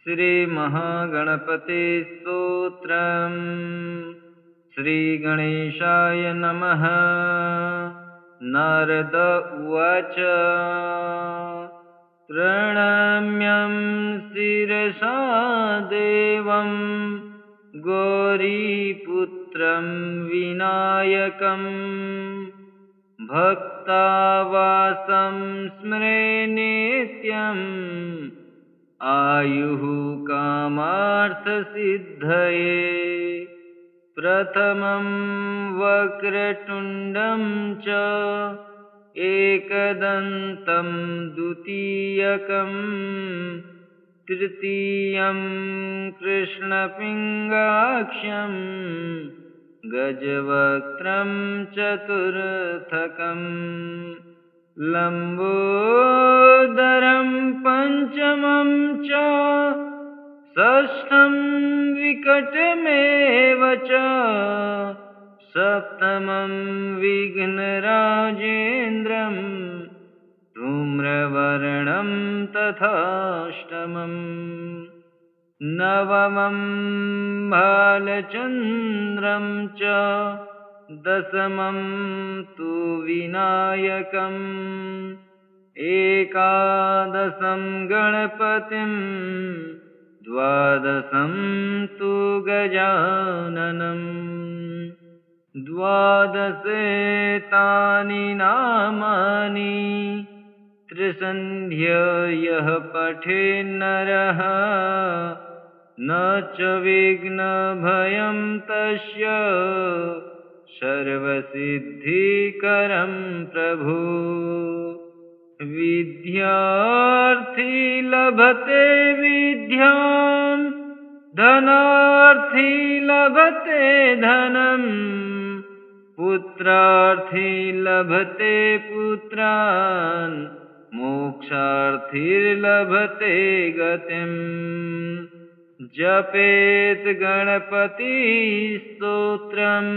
श्रीमहागणपते स्तोत्रम्। श्रीगणेशाय नमः। नारद उवाच प्रणम्यं शिरसा देवं गौरीपुत्रं विनायकम् भक्तावासं स्मरे नित्यम् आयुः कामार्थसिद्धये। प्रथमं वक्रतुण्डं च एकदन्तं द्वितीयकं तृतीयं कृष्णपिङ्गाक्षं गजवक्त्रं चतुर्थकम् लम्बोदरं पञ्चमं च षष्ठं विकटमेव च सप्तमं विघ्नराजेन्द्रं धूम्रवर्णं तथाष्टमम् नवमं बालचन्द्रं च दशमं तु विनायकम् एकादशं गणपतिं द्वादशं तु गजाननम् द्वादशेतानि नामानि त्रिसन्ध्य यः पठेन्नरः न च विघ्नभयं तस्य सर्वसिद्धिकरं प्रभु। विद्यार्थी लभते विद्यां धनार्थी लभते धनम् पुत्रार्थी लभते पुत्रान् मोक्षार्थी गतिम्। जपेत गणपति स्तोत्रम्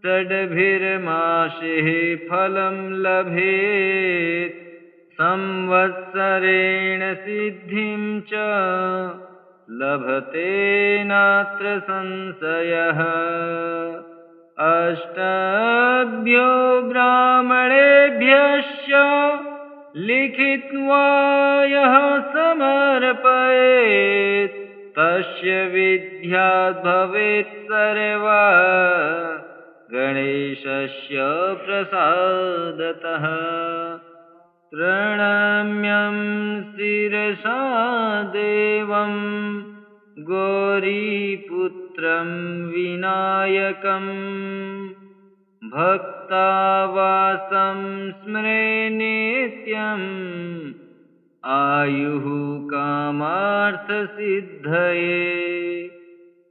षड्भिर्मासेः फलं लभेत् संवत्सरेण सिद्धिं च लभते नात्र संशयः। अष्टाभ्यो ब्राह्मणेभ्यश्च लिखित्वा यः समर्पयेत् तस्य विद्या भवेत् सर्वा गणेशस्य प्रसादतः। प्रणम्यं शिरसा देवं गौरीपुत्रं विनायकम् भक्तावासं स्मरे नित्यम् आयुः कामार्थसिद्धये।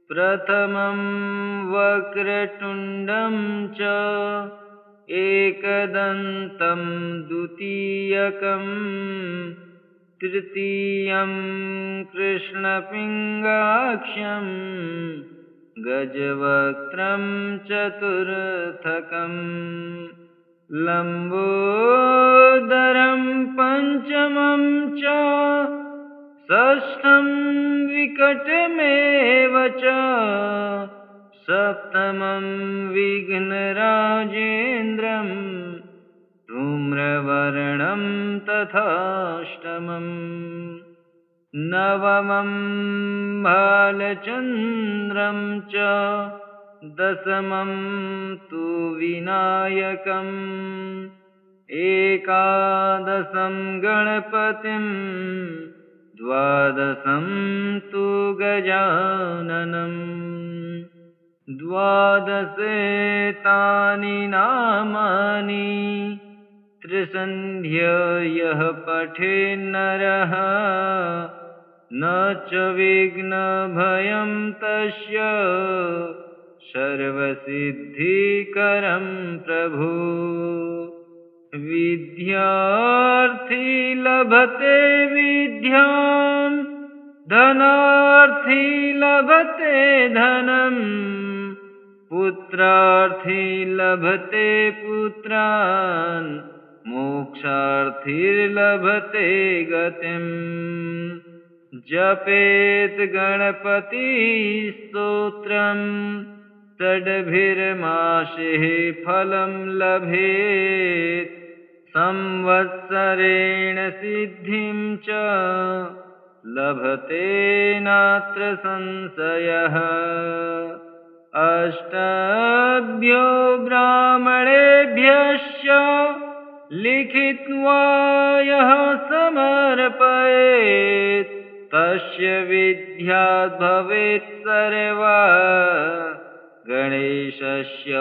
प्रथमं वक्रतुण्डं च एकदन्तं द्वितीयकं तृतीयं कृष्णपिङ्गाक्षं गजवक्त्रं चतुर्थकम् लम्बोदरं पञ्चमं च षष्ठं विकटमेव च सप्तमं विघ्नराजेन्द्रं धूम्रवर्णं तथाष्टमम् नवमं बालचन्द्रं च दशमं तु विनायकम् एकादशं गणपतिं द्वादशं तु गजाननम् द्वादशेतानि नामानि त्रिसन्ध्य यः पठेन्नरः न च विघ्नभयं तस्य सर्वसिद्धिकरं प्रभु। विद्यार्थी लभते विद्यां धनार्थी लभते धनम् पुत्रार्थी लभते पुत्रान् मोक्षार्थी गतिम्। जपेत गणपतिस्तोत्रम् षड्भिर्मासेः फलं लभेत् संवत्सरेण सिद्धिं च लभते नात्र संशयः। अष्टाभ्यो ब्राह्मणेभ्यश्च लिखित्वा यः समर्पयेत् तस्य विद्या भवेत् सर्वा गणेशस्य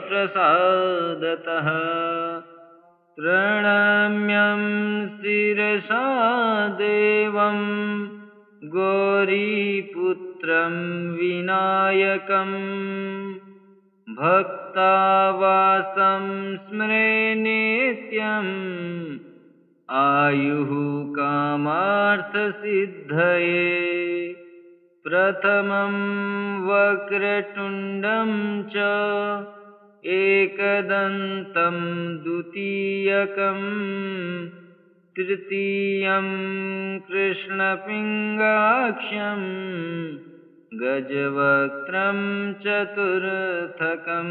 प्रसादतः। प्रणम्यं शिरसा देवं गौरीपुत्रं विनायकम् भक्तावासं स्मरे नित्यम् आयुः कामार्थसिद्धये। प्रथमं वक्रतुण्डं च एकदन्तं द्वितीयकं तृतीयं कृष्णपिङ्गाक्षं गजवक्त्रं चतुर्थकं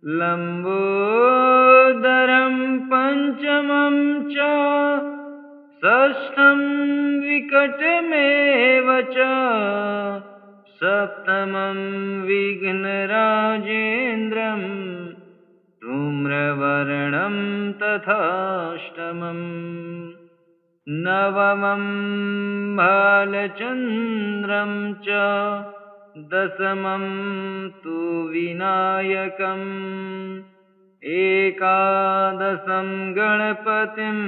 लम्बोदरं पञ्चमं च षष्ठं विकटमेव च सप्तमं विघ्नराजेन्द्रं धूम्रवर्णं तथाष्टमम् नवमं भालचन्द्रं च दशमं तु विनायकम् एकादशं गणपतिं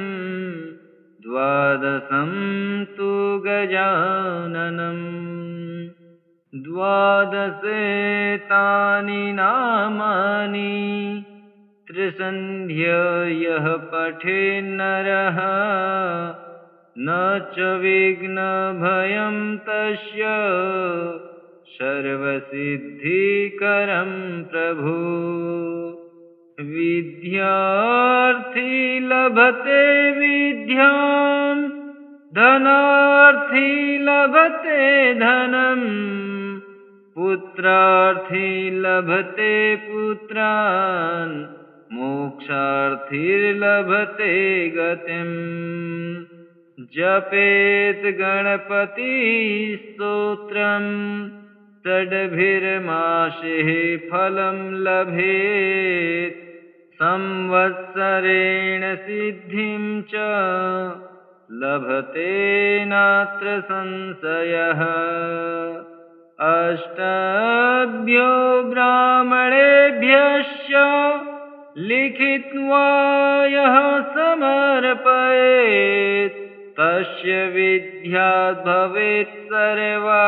द्वादशं तु गजाननम् द्वादशेतानि नामानि त्रिसन्ध्य यः पठेन्नरः न च विघ्नभयं तस्य सर्वसिद्धिकरं प्रभु। विद्यार्थी लभते विद्यां धनार्थी लभते धनम् पुत्रार्थी लभते पुत्रान् मोक्षार्थीर्लभते गतिम्। जपेत गणपतिस्तोत्रम् षड्भिर्मासेः फलं लभेत् संवत्सरेण सिद्धिं च लभते नात्र संशयः। अष्टाभ्यो ब्राह्मणेभ्यश्च लिखित्वा यः समर्पयेत् तस्य विद्या भवेत् सर्वा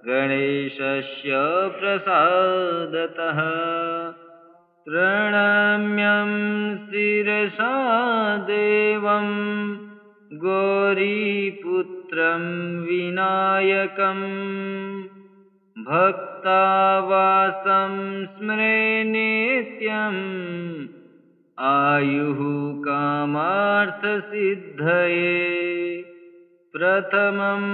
गणेशस्य प्रसादतः। प्रणम्यं शिरसा देवं गौरीपुत्रं विनायकम् भक्तावासं स्मरे नित्यम् आयुः कामार्थसिद्धये। प्रथमं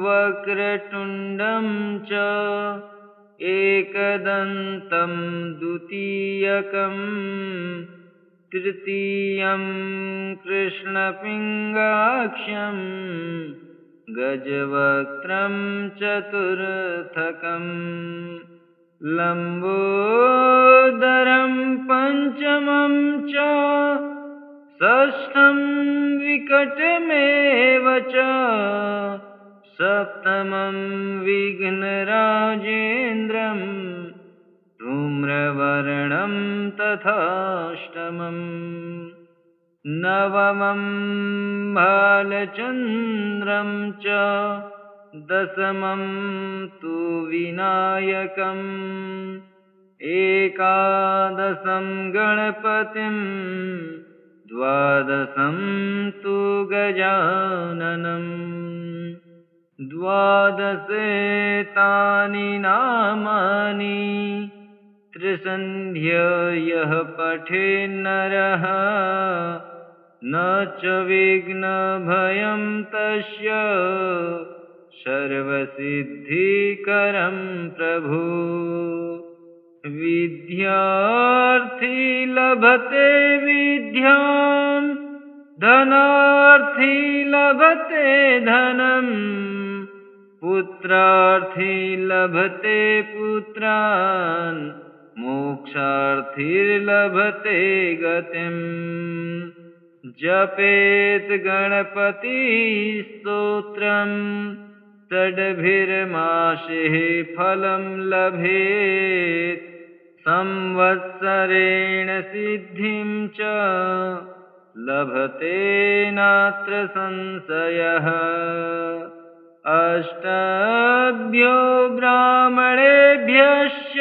वक्रतुण्डं च एकदन्तं द्वितीयकं तृतीयं कृष्णपिङ्गाक्षं गजवक्त्रं चतुर्थकं लम्बोदरं पञ्चमं च षष्ठं विकटमेव च सप्तमं विघ्नराजेन्द्रं धूम्रवर्णं तथाष्टमम् नवमं भालचन्द्रं च दशमं तु विनायकम् एकादशं गणपतिं द्वादशं तु गजाननम् द्वादशेतानि नामानि त्रिसन्ध्य यः पठेन्नरः न च विघ्नभयं तस्य सर्वसिद्धिकरं प्रभु। विद्यार्थी लभते विद्यां धनार्थी लभते धनं पुत्रार्थी लभते पुत्रान् मोक्षार्थी गतिम्। जपेत गणपति स्तोत्रम् षड्भिर्मासेः फलं लभेत् संवत्सरेण सिद्धिं च लभते नात्र संशयः। अष्टाभ्यो ब्राह्मणेभ्यश्च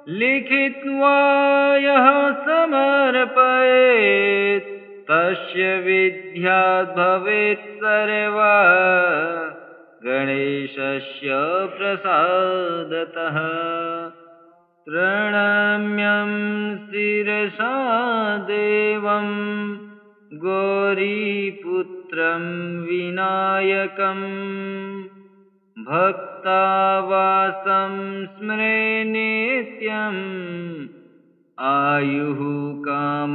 लिखित्वा यः समर्पयेत् तस्य विद्यात् भवेत् सर्वा गणेशस्य प्रसादतः। प्रणम्यं शिरसा देवं गौरीपुत्रं विनायकं भक्तावासं स्मरे नित्यम् आयुः कामार्थसिद्धये।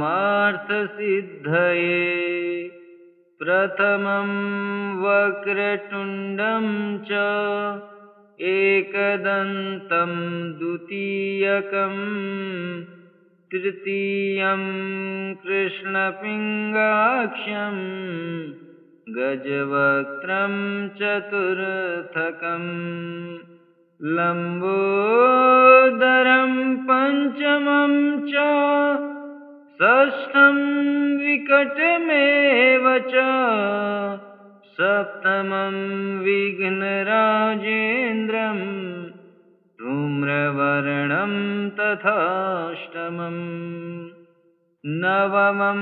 प्रथमं वक्रतुण्डं च एकदन्तं द्वितीयकं तृतीयं कृष्णपिङ्गाक्षं गजवक्त्रं चतुर्थकं लम्बोदरं पञ्चमं च षष्ठं विकटमेव च सप्तमं विघ्नराजेन्द्रं धूम्रवर्णं तथाष्टमम् नवमं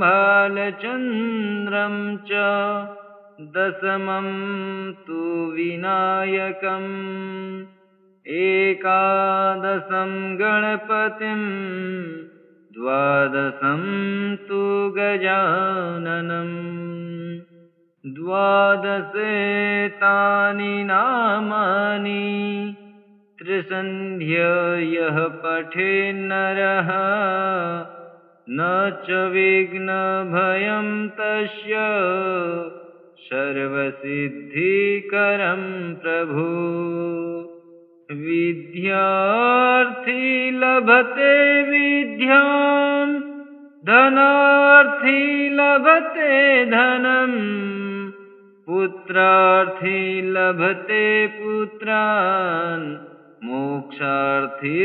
बालचन्द्रं च दशमं तु विनायकम् एकादशं गणपतिं द्वादशं तु गजाननम्। द्वादशेतानि नामानि त्रिसन्ध्या यः पठेन्नरः न च विघ्नभयं तस्य सर्वसिद्धिकरं प्रभु। विद्यार्थी लभते विद्यां धनार्थी लभते धनं पुत्रार्थी लभते पुत्रान् मोक्षार्थी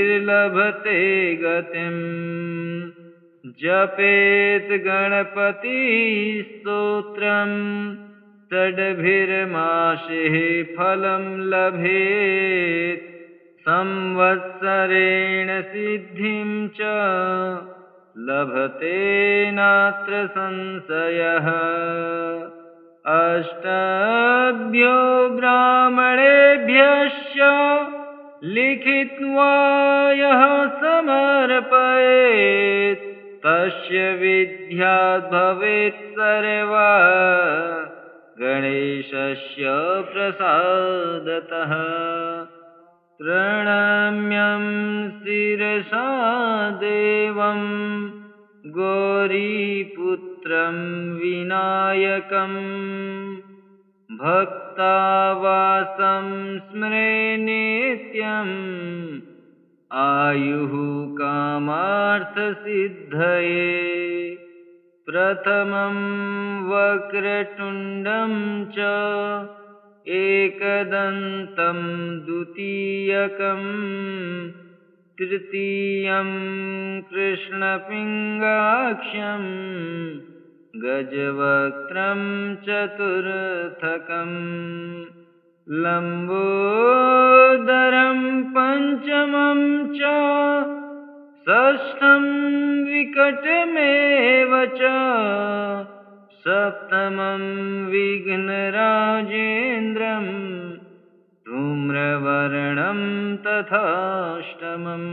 गतिम्। जपेत गणपति स्तोत्रम् षड्भिर्मासेः फलं लभेत् संवत्सरेण सिद्धिं च लभते नात्र संशयः। अष्टाभ्यो ब्राह्मणेभ्यश्च लिखित्वा यः समर्पयेत् तस्य विद्यात् भवेत् सर्वा गणेशस्य प्रसादतः। प्रणम्यं शिरसा देवं गौरीपुत्रं विनायकं भक्तावासं स्मरे नित्यम् आयुः कामार्थसिद्धये। प्रथमं वक्रतुण्डं च एकदन्तं द्वितीयकं तृतीयं कृष्णपिङ्गाक्षं गजवक्त्रं चतुर्थकं लम्बोदरं पञ्चमं च षष्ठं विकटमेव च सप्तमं विघ्नराजेन्द्रं धूम्रवर्णं तथाष्टमम्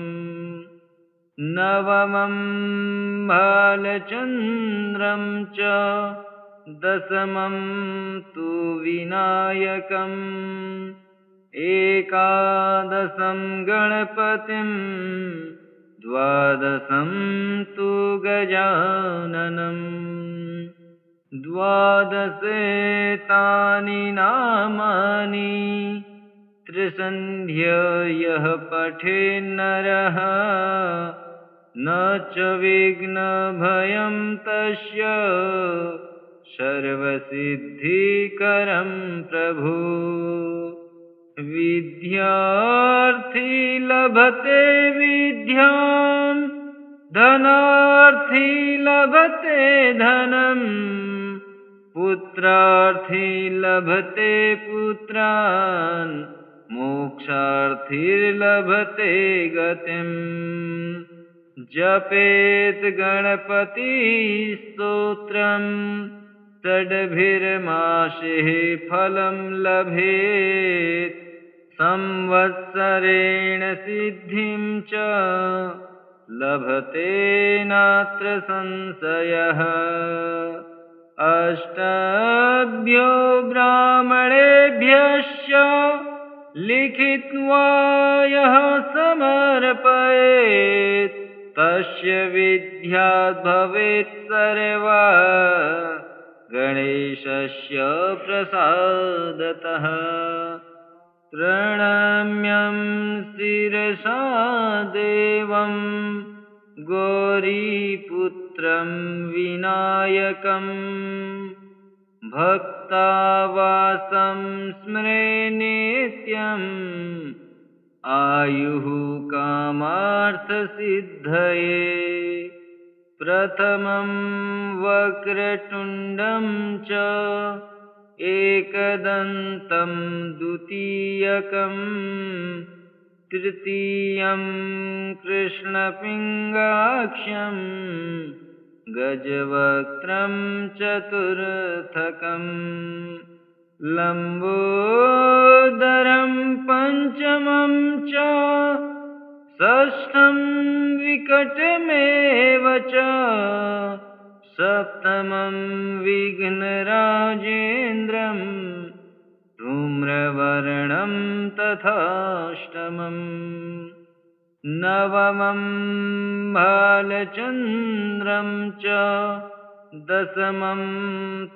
नवमं भालचन्द्रं च दशमं तु विनायकम् एकादशं गणपतिं द्वादशं तु गजाननम् द्वादशेतानि नामानि त्रिसन्ध्य यः पठेन्नरः न च विघ्नभयं तस्य सर्वसिद्धिकरं प्रभो विद्यार्थी लभते विद्यां धनार्थी लभते धनम् पुत्रार्थी लभते पुत्रान् मोक्षार्थीर्लभते गतिम् जपेत गणपतिस्तोत्रम् षड्भिर्मासेः फलं लभेत् संवत्सरेण सिद्धिं च लभते नात्र संशयः अष्टाभ्यो ब्राह्मणेभ्यश्च लिखित्वा यः समर्पयेत् तस्य विद्यात् भवेत् सर्वा गणेशस्य प्रसादतः प्रणम्यं शिरसा देवं गौरीपुत्रं विनायकम् भक्तावासं स्मरे नित्यम् आयुः कामार्थसिद्धये प्रथमं वक्रतुण्डं च एकदन्तं द्वितीयकं तृतीयं कृष्णपिङ्गाक्षं गजवक्त्रं चतुर्थकं लम्बोदरं पञ्चमं च षष्ठं विकटमेव च सप्तमं विघ्नराजेन्द्रं धूम्रवर्णं तथाष्टमम् नवमं भालचन्द्रं च दशमं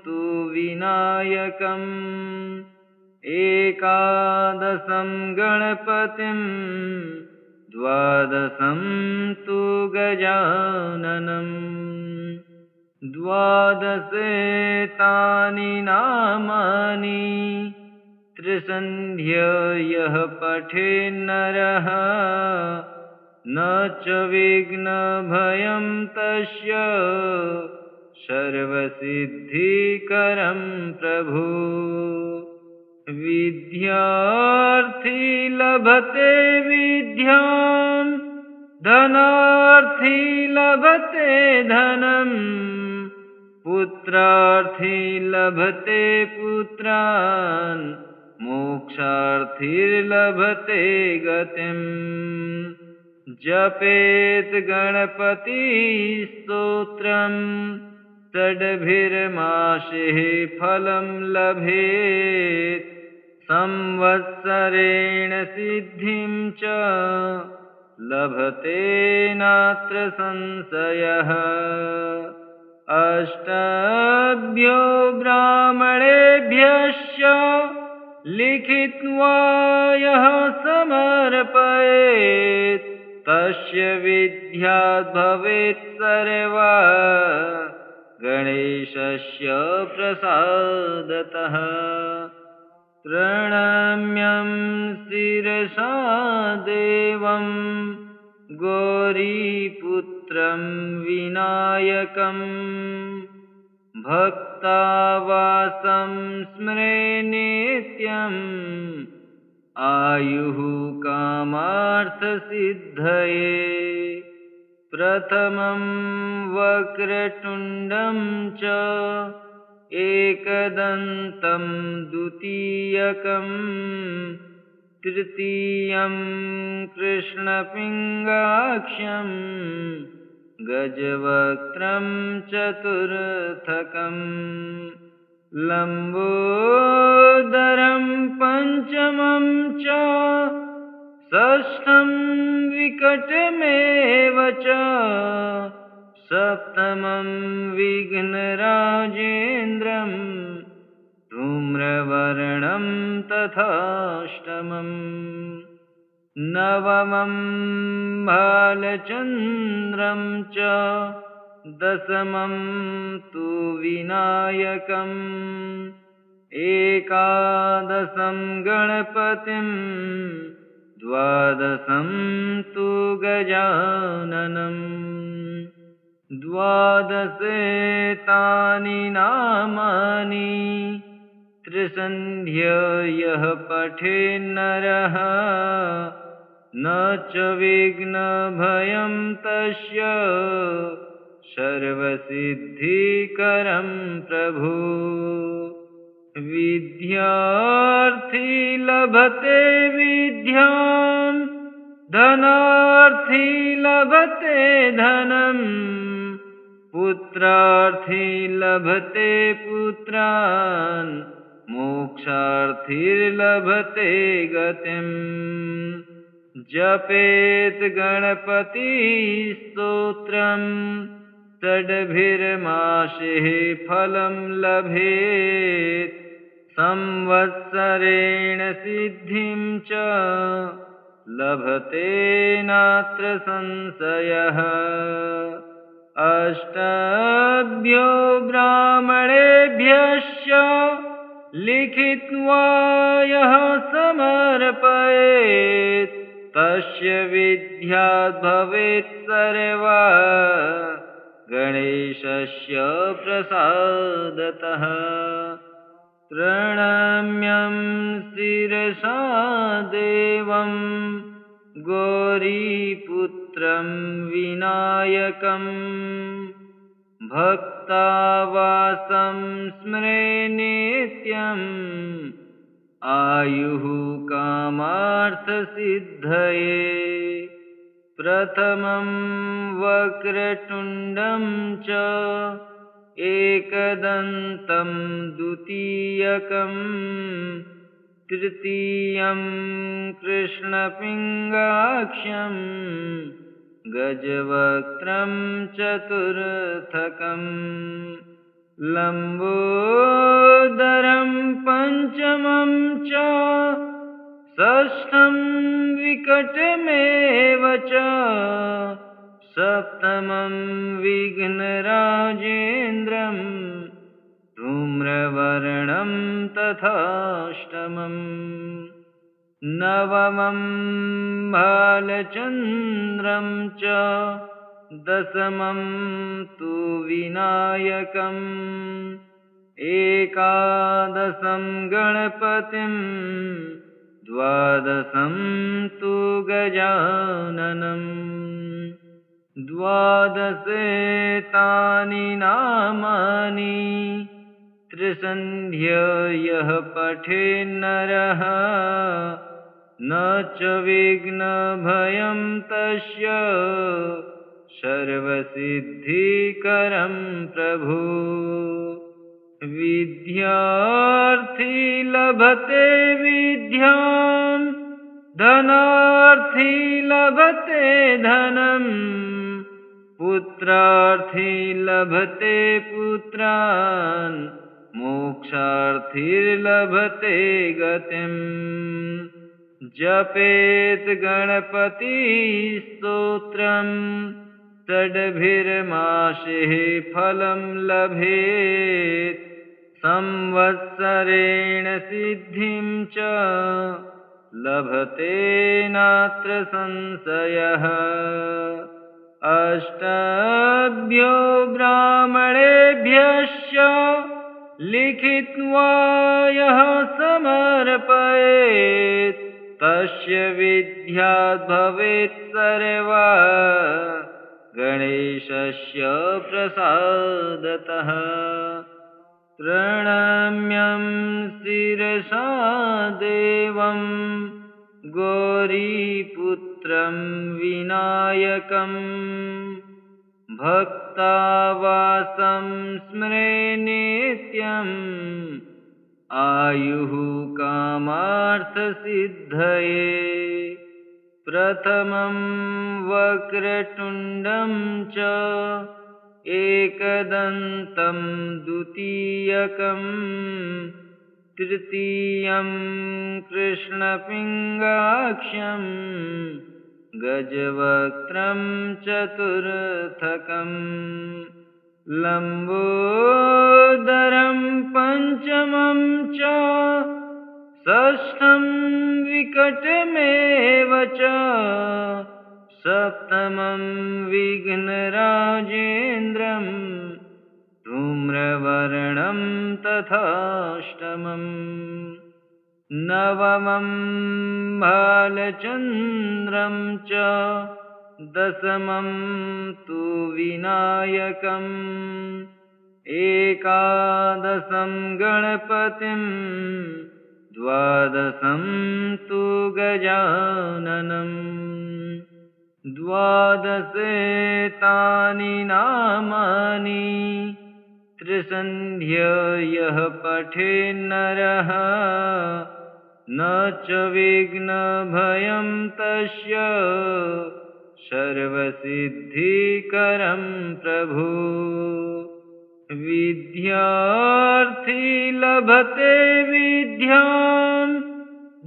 तु विनायकम् एकादशं गणपतिं द्वादशं तु गजाननम् द्वादशेतानि नामानि त्रिसन्ध्य यः पठेन्नरः न च विघ्नभयं तस्य सर्वसिद्धिकरं प्रभो विद्यार्थी लभते विद्यां धनार्थी लभते धनम् पुत्रार्थी लभते पुत्रान् मोक्षार्थीर्लभते गतिम् जपेत गणपतिस्तोत्रम् षड्भिर्मासेः फलं लभेत् संवत्सरेण सिद्धिं च लभते नात्र संशयः अष्टाभ्यो ब्राह्मणेभ्यश्च लिखित्वा यः समर्पयेत् तस्य विद्यात् भवेत् सर्वा गणेशस्य प्रसादतः प्रणम्यं शिरसा देवं गौरीपुत्रं विनायकम् भक्तावासं स्मरे नित्यम् आयुः कामार्थसिद्धये प्रथमं वक्रतुण्डं च एकदन्तं द्वितीयकं तृतीयं कृष्णपिङ्गाक्षं गजवक्त्रं चतुर्थकं लम्बोदरं पञ्चमं च षष्ठं विकटमेव च सप्तमं विघ्नराजेन्द्रं धूम्रवर्णं तथाष्टमम् नवमं भालचन्द्रं च दशमं तु विनायकम् एकादशं गणपतिं द्वादशं तु गजाननम् द्वादशेतानि नामानि त्रिसन्ध्य यः पठेन्नरः न च विघ्नभयं तस्य सर्वसिद्धिकरं प्रभु विद्यार्थी लभते विद्यां धनार्थी लभते धनं पुत्रार्थी लभते पुत्रान् मोक्षार्थीर्लभते गतिम् जपेत गणपतिस्तोत्रं षड्भिर्मासेः फलं लभेत् संवत्सरेण सिद्धिं च लभते नात्र संशयः अष्टाभ्यो ब्राह्मणेभ्यश्च लिखित्वा यः समर्पयेत् तस्य विद्या भवेत् सर्वा गणेशस्य प्रसादतः प्रणम्यं शिरसा देवं गौरीपुत्रं विनायकम् भक्तावासं स्मरे नित्यम् आयुः कामार्थसिद्धये प्रथमं वक्रतुण्डं च एकदन्तं द्वितीयकं तृतीयं कृष्णपिङ्गाक्षं गजवक्त्रं चतुर्थकं लम्बोदरं पञ्चमं च षष्ठं विकटमेव च सप्तमं विघ्नराजेन्द्रं धूम्रवर्णं तथाष्टमम् नवमं भालचन्द्रं च दशमं तु विनायकम् एकादशं गणपतिं द्वादशं तु गजाननम् द्वादशेतानि नामानि त्रिसन्ध्य यः पठेन्नरः न च विघ्नभयं तस्य सर्वसिद्धिकरं प्रभु विद्यार्थी लभते विद्यां धनार्थी लभते धनं पुत्रार्थी लभते पुत्रान् मोक्षार्थीर्लभते गतिम् जपेत गणपतिस्तोत्रं षड्भिर्मासेः फलं लभेत् संवत्सरेण सिद्धिं च लभते नात्र संशयः अष्टाभ्यो ब्राह्मणेभ्यश्च लिखित्वा यः समर्पयेत् तस्य विद्या भवेत् सर्वा गणेशस्य प्रसादतः प्रणम्यं शिरसा देवं गौरीपुत्रं विनायकम् भक्तावासं स्मरे नित्यम् आयुः कामार्थसिद्धये प्रथमं वक्रतुण्डं च एकदन्तं द्वितीयकम् तृतीयं कृष्णपिङ्गाक्षं गजवक्त्रं चतुर्थकम् लम्बोदरं पञ्चमं च षष्ठं विकटमेव च सप्तमं विघ्नराजेन्द्रं धूम्रवर्णं तथाष्टमम् नवमं भालचन्द्रं च दशमं तु विनायकम् एकादशं गणपतिं द्वादशं तु गजाननम् द्वादशेतानि नामानि त्रिसन्ध्य यः पठेन्नरः न च विघ्नभयं तस्य सर्वसिद्धिकरं प्रभु विद्यार्थी लभते विद्यां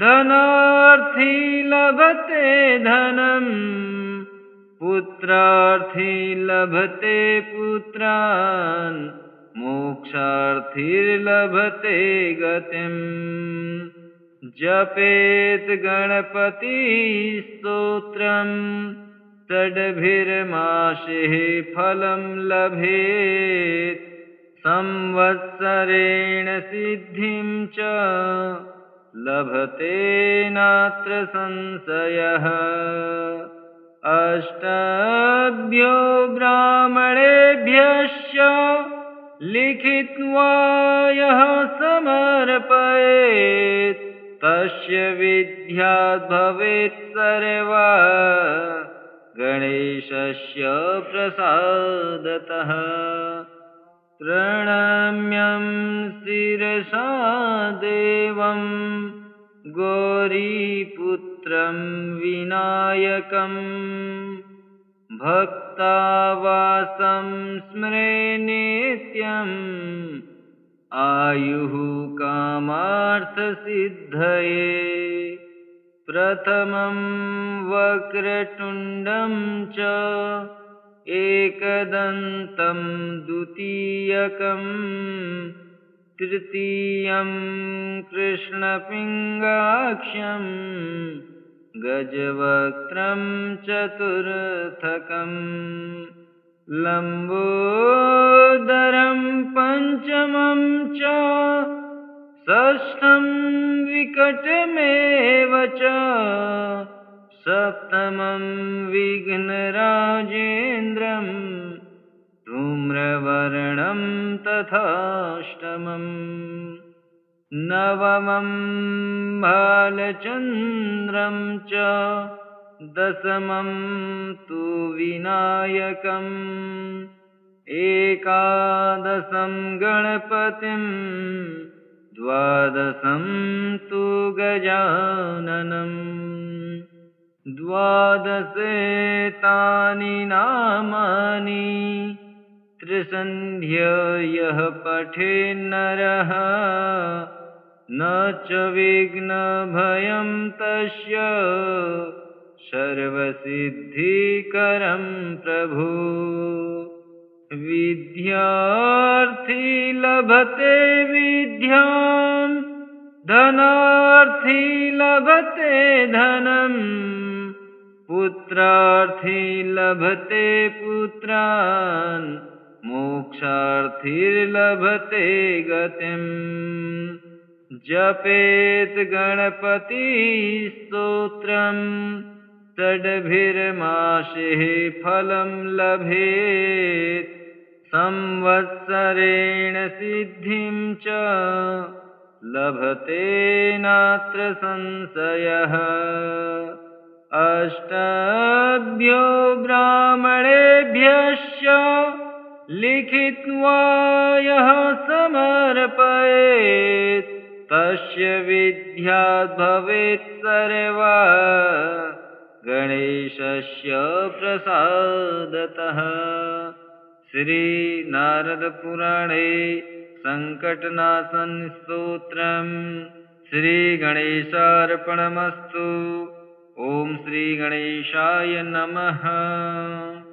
धनार्थी लभते धनम् पुत्रार्थी लभते पुत्रान् मोक्षार्थीर्लभते गतिम् जपेत् गणपतिस्तोत्रम् षड्भिर्मासेः फलं लभेत् संवत्सरेण सिद्धिं च लभते नात्र संशयः अष्टाभ्यो ब्राह्मणेभ्यश्च लिखित्वा यः समर्पयेत् तस्य विद्यात् भवेत् सर्वा गणेशस्य प्रसादतः प्रणम्यं शिरसा देवं गौरीपुत्रं विनायकम् भक्तावासं स्मरे नित्यम् आयुः कामार्थसिद्धये प्रथमं वक्रतुण्डं च एकदन्तं द्वितीयकम् तृतीयं कृष्णपिङ्गाक्षं गजवक्त्रं चतुर्थकम् लम्बोदरं पञ्चमं च षष्ठं विकटमेव च सप्तमं विघ्नराजेन्द्रं धूम्रवर्णं तथाष्टमम् नवमं भालचन्द्रं च दशमं तु विनायकम् एकादशं गणपतिं द्वादशं तु गजाननम् द्वादशेतानि नामानि त्रिसन्ध्य यः पठेन्नरः न च विघ्नभयं तस्य सर्वसिद्धिकरं प्रभु विद्यार्थी लभते विद्यां धनार्थी लभते धनम् पुत्रार्थी लभते पुत्रान् मोक्षार्थीर्लभते गतिम् जपेत् गणपतिस्तोत्रम् षड्भिर्मासेः फलं लभेत् संवत्सरेण सिद्धिं च लभते नात्र संशयः। अष्टभ्यो ब्राह्मणेभ्यश्च लिखित्वा यः समर्पयेत् तस्य विद्या भवेत् सर्वा गणेशस्य प्रसादतः। श्री नारद पुराणे संकटनाशन स्तोत्रम् श्री गणेशार्पणमस्तु। ओम श्री गणेशाय नमः।